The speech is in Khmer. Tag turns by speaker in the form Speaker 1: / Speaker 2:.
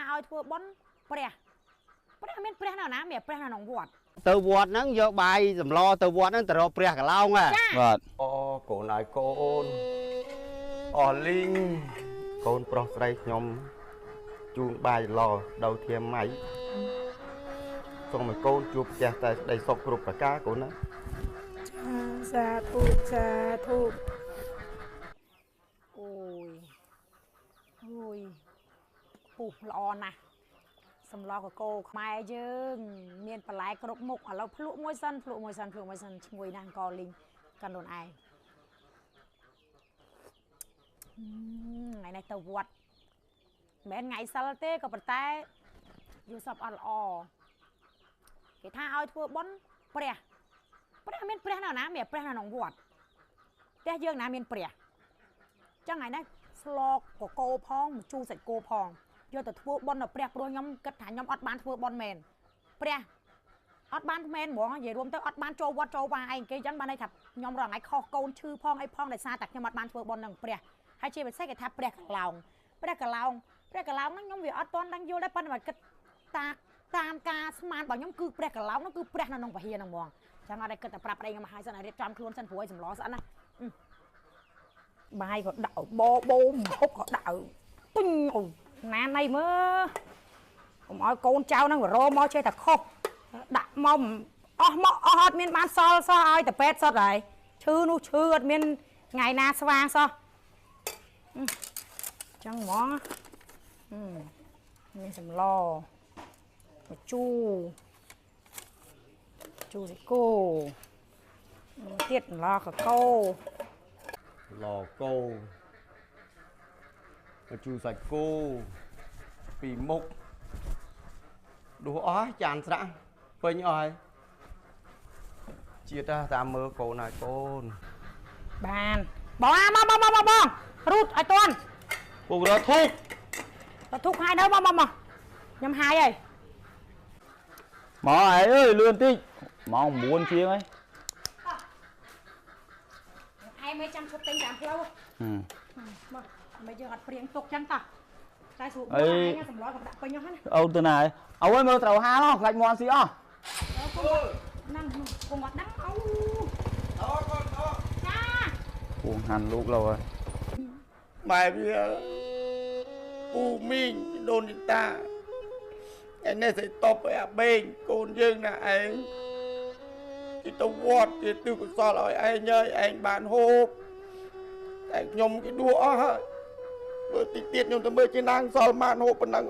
Speaker 1: ថាឲ្យធ្វើបុណ្យព្រះមានព្រះnàoណាមានព្រះនៅក្នុងវត្ត
Speaker 2: ទៅវត្តហ្នឹងយកបាយសម្លទៅវត្តហ្នឹងទៅរកព្រះកឡោងបាទអូកូនឲ្យកូនអស់លីងកូនប្រុសស្រីខ្ញុំជូនបាយឡដល់ធៀមម៉ៃសូមឲ្យកូនជួបផ្ទះតែស្ដីសុខគ្រប់ប្រការកូនណា
Speaker 1: សាធុអូយពុះល្អណាស់សម្លកកោខ្មែរយើងមានបន្លែគ្រប់មុខឥឡូវភ្លក់មួយសិនឈ្ងុយណាស់អង្គលីងកាន់ខ្លួនឯងថ្ងៃនេះទៅវត្តមិនមែនថ្ងៃសិលទេក៏ប៉ុន្តែយល់សពអត់ល្អគេថាឲ្យធ្វើបុណ្យព្រះមានព្រះnàoណាមានព្រះនៅក្នុងវត្តផ្ទះយើងណាមានព្រះចឹងថ្ងៃនេះស្លកកោផងជូរសាច់គោផងយកទៅធ្វើបុណ្យដល់ព្រះព្រោះខ្ញុំគិតថាខ្ញុំអត់បានធ្វើបុណ្យមែនព្រះអត់បានមែនហ្មងនិយាយរួមទៅអត់បានចូលវត្តចូលវាអីគេចឹងបានន័យថាខ្ញុំរងថ្ងៃខុសកូនឈឺផងអីផងដោយសារតែខ្ញុំអត់បានធ្វើបុណ្យនឹងព្រះហើយជាពិសេសគេថាព្រះកឡោងហ្នឹងខ្ញុំវាអត់ទាន់ដឹងយល់ដែរប៉ុន្តែគិតតាមការស្មានរបស់ខ្ញុំគឺព្រះកឡោងហ្នឹងគឺព្រះនៅក្នុងពហិហ្នឹងហ្មងចឹងអត់ឲ្យគិតតែប្រាប់ប្តីខ្ញុំឲ្យសិនឲ្យរៀបចំខ្លួនសិនព្រួយសម្លស្អិនណាបាយក៏ដាក់បបោមហុកក៏ដាក់ទុញណាណៃមើលកុំឲ្យកូនចៅហ្នឹងរោមកចេះតែខុសដាក់មកអស់អត់មានបានសល់សោះឲ្យតែពេទ្យសុទ្ធហើយឈឺនោះឈឺអត់មានថ្ងៃណាស្វាងសោះចឹងហ្មងមានសម្លជូរសាច់គោទៀតឡកកោ
Speaker 2: ឡកោជូរសាច់គោពីមុខដួសអស់ចានស្រាក់ពេញអស់ហើយជាតិតាមមើលកូនហើយកូន
Speaker 1: បានបងរូតឲ្យតន់
Speaker 2: ពុករត់ធុក
Speaker 1: ហើយនៅបងខ្ញុំហាយហើយ
Speaker 3: មកឯងអើយលឿនតិចម៉ោង9ជាងហើយ
Speaker 1: ឯងមិនចាំឈប់ទិញតាមផ្លូវមកមិនយើងអត់ព្រៀងទុកចឹងតោះតែស្រួលបងឯងសម្លក៏ដាក់ពេញអស់ណា
Speaker 3: អូនទៅណាហើយឲ្យមើលត្រូវហាលខ្លាច់មន់ស៊ីអស់
Speaker 1: ហ្នឹងគង់អត់ដឹងអូចា
Speaker 3: ពងហាន់លោកលោហើយ
Speaker 2: ម៉ែវាពូមីងដូនតាឯនេះស្អីតបឲ្យអាបេងកូនយើងណាឯងគេទៅវត្តគេទិវកុសលឲ្យឯងឯងបានហូបតែខ្ញុំគេដួសអស់ហើយមើលតិចទៀតខ្ញុំទៅមើលជាណាងសល់បានហូបប៉ុណ្ណឹង